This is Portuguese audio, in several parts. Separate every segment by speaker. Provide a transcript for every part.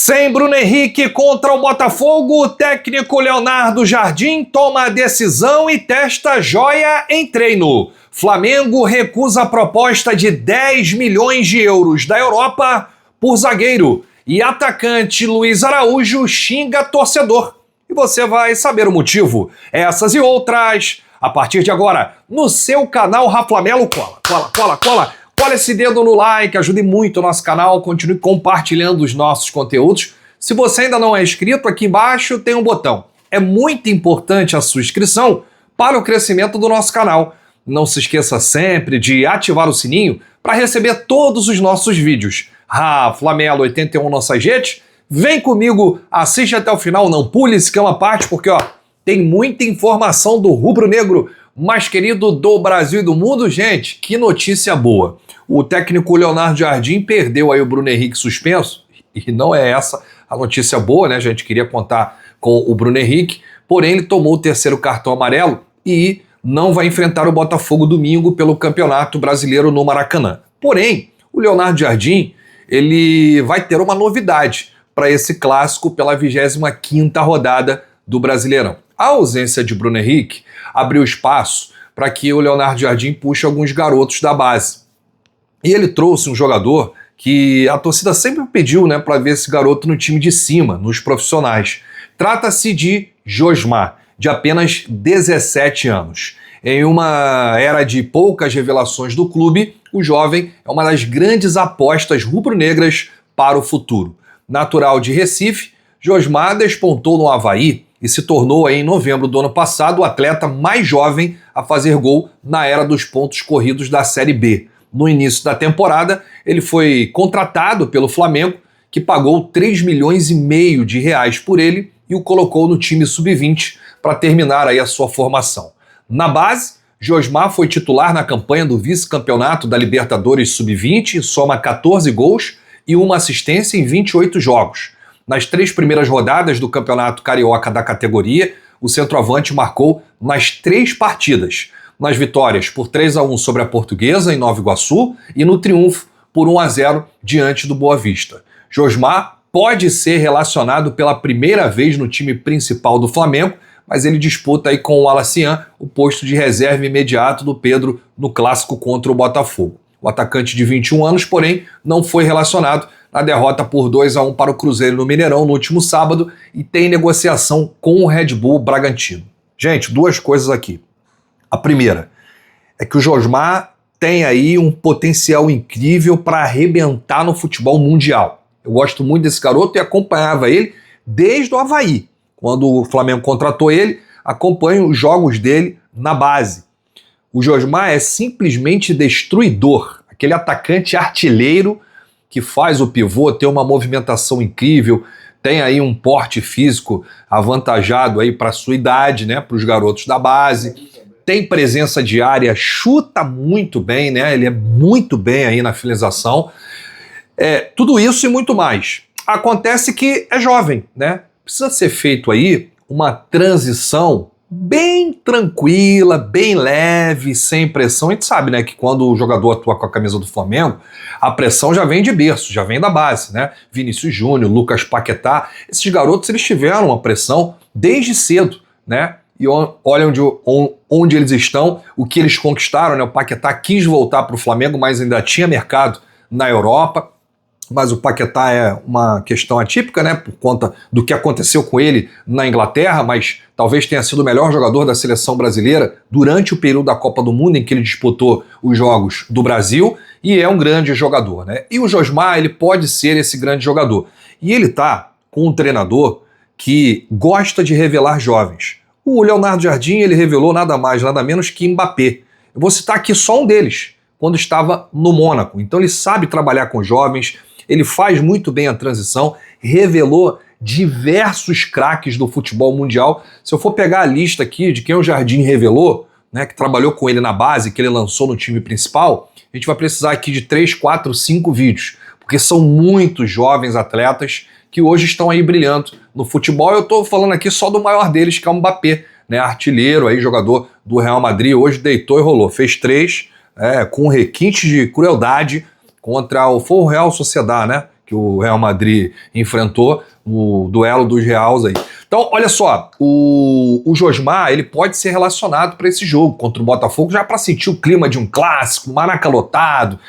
Speaker 1: Sem Bruno Henrique contra o Botafogo, o técnico Leonardo Jardim toma a decisão e testa joia em treino. Flamengo recusa a proposta de 10 milhões de euros da Europa por zagueiro. E atacante Luiz Araújo xinga torcedor. E você vai saber o motivo. Essas e outras, a partir de agora, no seu canal Raflamelo. Cola esse dedo no like, ajude muito o nosso canal, continue compartilhando os nossos conteúdos. Se você ainda não é inscrito, aqui embaixo tem um botão. É muito importante a sua inscrição para o crescimento do nosso canal. Não se esqueça sempre de ativar o sininho para receber todos os nossos vídeos. Raflamelo 81 nossas redes. Vem comigo, assiste até o final, não pule esse que é uma parte, porque tem muita informação do rubro-negro mais querido do Brasil e do mundo. Gente, que notícia boa. O técnico Leonardo Jardim perdeu aí o Bruno Henrique suspenso, e não é essa a notícia boa, né? A gente queria contar com o Bruno Henrique, porém ele tomou o terceiro cartão amarelo e não vai enfrentar o Botafogo domingo pelo Campeonato Brasileiro no Maracanã. Porém, o Leonardo Jardim, ele vai ter uma novidade para esse clássico pela 25ª rodada do Brasileirão. A ausência de Bruno Henrique abriu espaço para que o Leonardo Jardim puxe alguns garotos da base. E ele trouxe um jogador que a torcida sempre pediu, né, para ver esse garoto no time de cima, nos profissionais. Trata-se de Josmar, de apenas 17 anos. Em uma era de poucas revelações do clube, o jovem é uma das grandes apostas rubro-negras para o futuro. Natural de Recife, Josmar despontou no Avaí e se tornou, em novembro do ano passado, o atleta mais jovem a fazer gol na era dos pontos corridos da Série B. No início da temporada, ele foi contratado pelo Flamengo, que pagou 3 milhões e meio de reais por ele e o colocou no time sub-20 para terminar aí a sua formação. Na base, Josmar foi titular na campanha do vice-campeonato da Libertadores sub-20, soma 14 gols e uma assistência em 28 jogos. Nas 3 primeiras rodadas do Campeonato Carioca da categoria, o centroavante marcou nas 3 partidas, nas vitórias por 3-1 sobre a Portuguesa em Nova Iguaçu e no triunfo por 1-0 diante do Boa Vista. Josmar pode ser relacionado pela primeira vez no time principal do Flamengo, mas ele disputa aí com o Alacian o posto de reserva imediato do Pedro no clássico contra o Botafogo. O atacante de 21 anos, porém, não foi relacionado na derrota por 2-1 para o Cruzeiro no Mineirão no último sábado e tem negociação com o Red Bull Bragantino. Gente, 2 coisas aqui. A primeira é que o Josmar tem aí um potencial incrível para arrebentar no futebol mundial. Eu gosto muito desse garoto e acompanhava ele desde o Avaí. Quando o Flamengo contratou ele, acompanho os jogos dele na base. O Josmar é simplesmente destruidor, aquele atacante artilheiro que faz o pivô ter uma movimentação incrível, tem aí um porte físico avantajado aí para a sua idade, né, para os garotos da base, tem presença de área, chuta muito bem, né, ele é muito bem aí na finalização, tudo isso e muito mais. Acontece que é jovem, né, precisa ser feito aí uma transição bem tranquila, bem leve, sem pressão. A gente sabe, né, que quando o jogador atua com a camisa do Flamengo, a pressão já vem de berço, já vem da base, né? Vinícius Júnior, Lucas Paquetá, esses garotos eles tiveram uma pressão desde cedo, né? E olha onde eles estão, o que eles conquistaram, né? O Paquetá quis voltar para o Flamengo, mas ainda tinha mercado na Europa. Mas o Paquetá é uma questão atípica, né, por conta do que aconteceu com ele na Inglaterra, mas talvez tenha sido o melhor jogador da seleção brasileira durante o período da Copa do Mundo em que ele disputou os Jogos do Brasil, e é um grande jogador, né? E o Josmar, ele pode ser esse grande jogador. E ele tá com um treinador que gosta de revelar jovens. O Leonardo Jardim, ele revelou nada mais, nada menos que Mbappé. Eu vou citar aqui só um deles, quando estava no Mônaco. Então ele sabe trabalhar com jovens, ele faz muito bem a transição, revelou diversos craques do futebol mundial. Se eu for pegar a lista aqui de quem o Jardim revelou, né, que trabalhou com ele na base, que ele lançou no time principal, a gente vai precisar aqui de 3, 4, 5 vídeos, porque são muitos jovens atletas que hoje estão aí brilhando no futebol. Eu estou falando aqui só do maior deles, que é o Mbappé, né, artilheiro, aí, jogador do Real Madrid, hoje deitou e rolou, fez 3, com requinte de crueldade, contra o Real Sociedad, né? que o Real Madrid enfrentou no duelo dos Reals aí. Então, olha só, o Josmar, ele pode ser relacionado para esse jogo contra o Botafogo, já para sentir o clima de um clássico, Maraca lotado,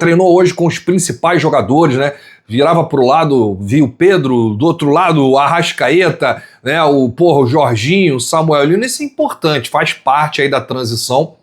Speaker 1: treinou hoje com os principais jogadores, né? Virava pro lado, via o Pedro, do outro lado o Arrascaeta, né? O Jorginho, o Samuel Lino, isso é importante, faz parte aí da transição.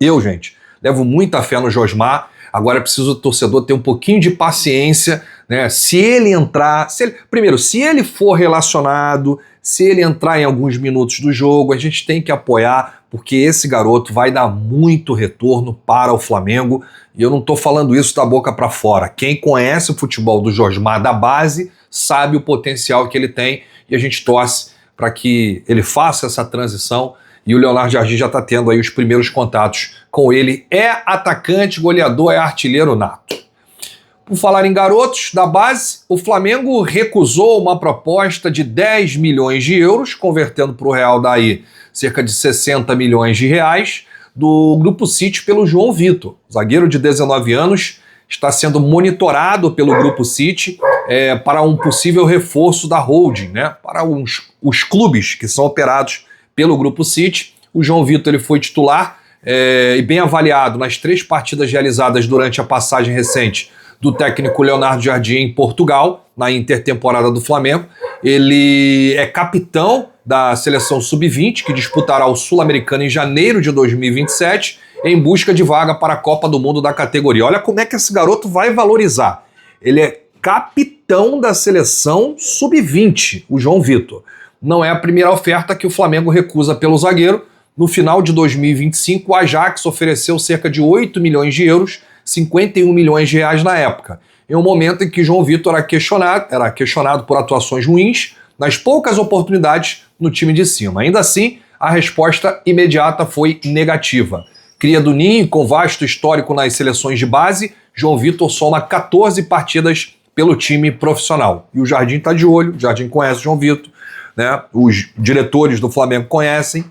Speaker 1: Eu, gente, levo muita fé no Josmar. Agora é preciso o torcedor ter um pouquinho de paciência, né? Se ele entrar, primeiro, se ele for relacionado, se ele entrar em alguns minutos do jogo, a gente tem que apoiar, porque esse garoto vai dar muito retorno para o Flamengo. E eu não estou falando isso da boca para fora. Quem conhece o futebol do Josmar da base sabe o potencial que ele tem, e a gente torce para que ele faça essa transição. E o Leonardo Jardim já está tendo aí os primeiros contatos com ele. É atacante, goleador, é artilheiro nato. Por falar em garotos da base, o Flamengo recusou uma proposta de 10 milhões de euros, convertendo para o real daí cerca de 60 milhões de reais, do Grupo City pelo João Vitor. O zagueiro de 19 anos está sendo monitorado pelo Grupo City para um possível reforço da holding, né? Para os clubes que são operados pelo Grupo City. O João Vitor ele foi titular e bem avaliado nas 3 partidas realizadas durante a passagem recente do técnico Leonardo Jardim em Portugal, na intertemporada do Flamengo. Ele é capitão da seleção sub-20, que disputará o Sul-Americano em janeiro de 2027, em busca de vaga para a Copa do Mundo da categoria. Olha como é que esse garoto vai valorizar. Ele é capitão da seleção sub-20, o João Vitor. Não é a primeira oferta que o Flamengo recusa pelo zagueiro. No final de 2025, o Ajax ofereceu cerca de 8 milhões de euros, 51 milhões de reais na época, em um momento em que João Vitor era questionado por atuações ruins nas poucas oportunidades no time de cima. Ainda assim, a resposta imediata foi negativa. Cria do Ninho, com vasto histórico nas seleções de base, João Vitor soma 14 partidas pelo time profissional. E o Jardim está de olho, o Jardim conhece o João Vitor, né? Os diretores do Flamengo conhecem,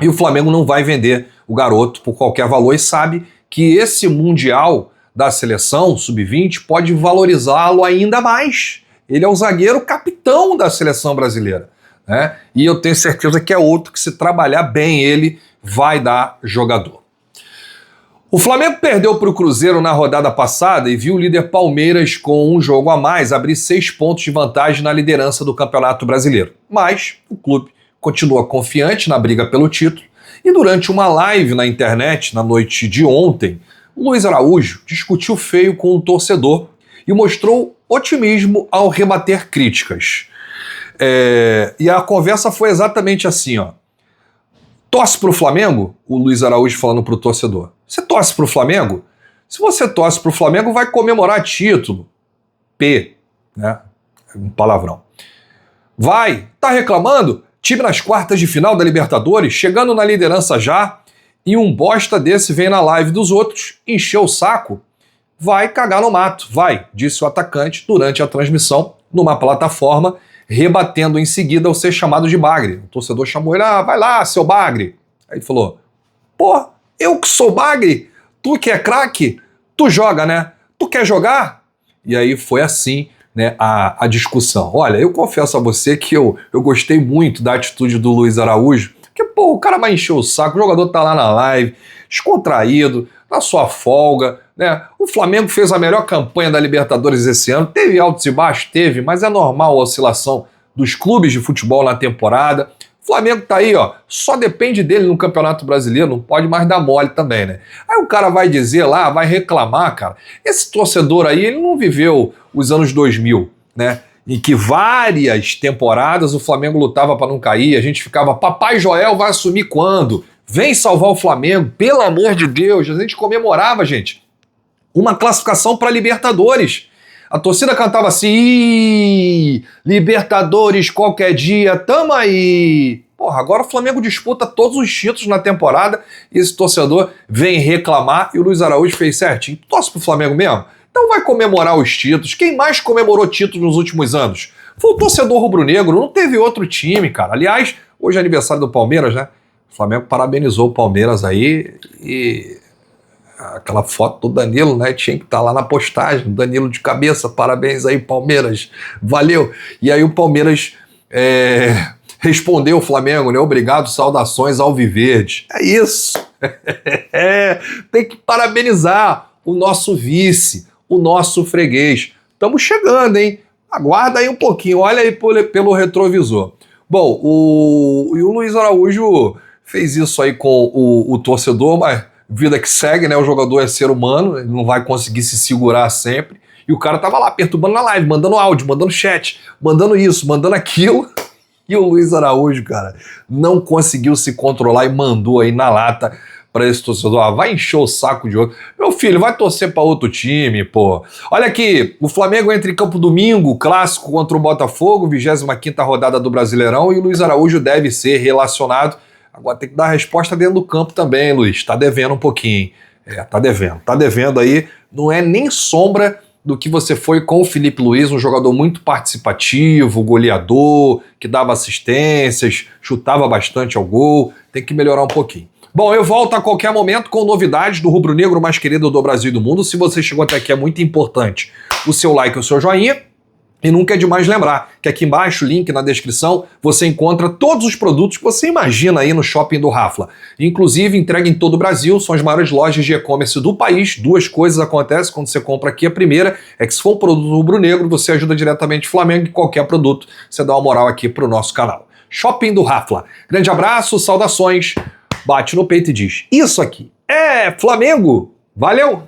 Speaker 1: e o Flamengo não vai vender o garoto por qualquer valor e sabe que esse Mundial da seleção sub-20 pode valorizá-lo ainda mais. Ele é o zagueiro capitão da seleção brasileira, né? E eu tenho certeza que é outro que, se trabalhar bem ele, vai dar jogador. O Flamengo perdeu para o Cruzeiro na rodada passada e viu o líder Palmeiras, com um jogo a mais, abrir 6 pontos de vantagem na liderança do Campeonato Brasileiro. Mas o clube continua confiante na briga pelo título, e durante uma live na internet na noite de ontem, o Luiz Araújo discutiu feio com o torcedor e mostrou otimismo ao rebater críticas. E a conversa foi exatamente assim, ó. Torce pro Flamengo? O Luiz Araújo falando pro torcedor. Você torce pro Flamengo? Se você torce pro Flamengo, vai comemorar título. Né? Um palavrão. Vai, tá reclamando? Time nas quartas de final da Libertadores, chegando na liderança já, e um bosta desse vem na live dos outros, encheu o saco, vai cagar no mato, vai, disse o atacante durante a transmissão numa plataforma, rebatendo em seguida ao ser chamado de bagre. O torcedor chamou ele, vai lá, seu bagre. Aí ele falou, pô, eu que sou bagre? Tu que é craque? Tu joga, né? Tu quer jogar? E aí foi assim, né, a discussão. Olha, eu confesso a você que eu gostei muito da atitude do Luiz Araújo, porque, pô, o cara vai encher o saco, o jogador tá lá na live, descontraído, na sua folga, né? O Flamengo fez a melhor campanha da Libertadores esse ano, teve altos e baixos, teve, mas é normal a oscilação dos clubes de futebol na temporada. O Flamengo tá aí, ó, só depende dele no Campeonato Brasileiro, não pode mais dar mole também, né? Aí o cara vai dizer lá, vai reclamar, cara. Esse torcedor aí, ele não viveu os anos 2000, né? Em que várias temporadas o Flamengo lutava para não cair, a gente ficava, Papai Joel vai assumir quando? Vem salvar o Flamengo, pelo amor de Deus. A gente comemorava, gente, uma classificação para Libertadores. A torcida cantava assim, Libertadores qualquer dia, tamo aí. Porra, agora o Flamengo disputa todos os títulos na temporada e esse torcedor vem reclamar, e o Luiz Araújo fez certinho. Torce pro Flamengo mesmo? Então vai comemorar os títulos. Quem mais comemorou títulos nos últimos anos? Foi o torcedor rubro-negro, não teve outro time, cara. Aliás, hoje é aniversário do Palmeiras, né? O Flamengo parabenizou o Palmeiras aí e aquela foto do Danilo, né? Tinha que estar lá na postagem. Danilo de cabeça, parabéns aí, Palmeiras. Valeu. E aí o Palmeiras respondeu o Flamengo, né? Obrigado, saudações alviverde. É isso. Tem que parabenizar o nosso vice, o nosso freguês. Estamos chegando, hein? Aguarda aí um pouquinho, olha aí pelo retrovisor. Bom, o Luiz Araújo fez isso aí com o torcedor, mas vida que segue, né? O jogador é ser humano, ele não vai conseguir se segurar sempre. E o cara tava lá perturbando na live, mandando áudio, mandando chat, mandando isso, mandando aquilo. E o Luiz Araújo, cara, não conseguiu se controlar e mandou aí na lata para esse torcedor, vai encher o saco de outro. Meu filho, vai torcer para outro time, pô. Olha aqui, o Flamengo entra em campo domingo, clássico contra o Botafogo, 25ª rodada do Brasileirão, e o Luiz Araújo deve ser relacionado. Agora tem que dar a resposta dentro do campo também, Luiz. Tá devendo um pouquinho. Tá devendo. Tá devendo aí. Não é nem sombra do que você foi com o Felipe Luiz, um jogador muito participativo, goleador, que dava assistências, chutava bastante ao gol. Tem que melhorar um pouquinho. Bom, eu volto a qualquer momento com novidades do rubro-negro mais querido do Brasil e do mundo. Se você chegou até aqui, é muito importante o seu like e o seu joinha. E nunca é demais lembrar que aqui embaixo, link na descrição, você encontra todos os produtos que você imagina aí no shopping do Rafla. Inclusive, entrega em todo o Brasil, são as maiores lojas de e-commerce do país. Duas coisas acontecem quando você compra aqui. A primeira é que se for um produto rubro-negro, você ajuda diretamente o Flamengo, e qualquer produto você dá uma moral aqui pro nosso canal. Shopping do Rafla. Grande abraço, saudações. Bate no peito e diz: isso aqui é Flamengo. Valeu!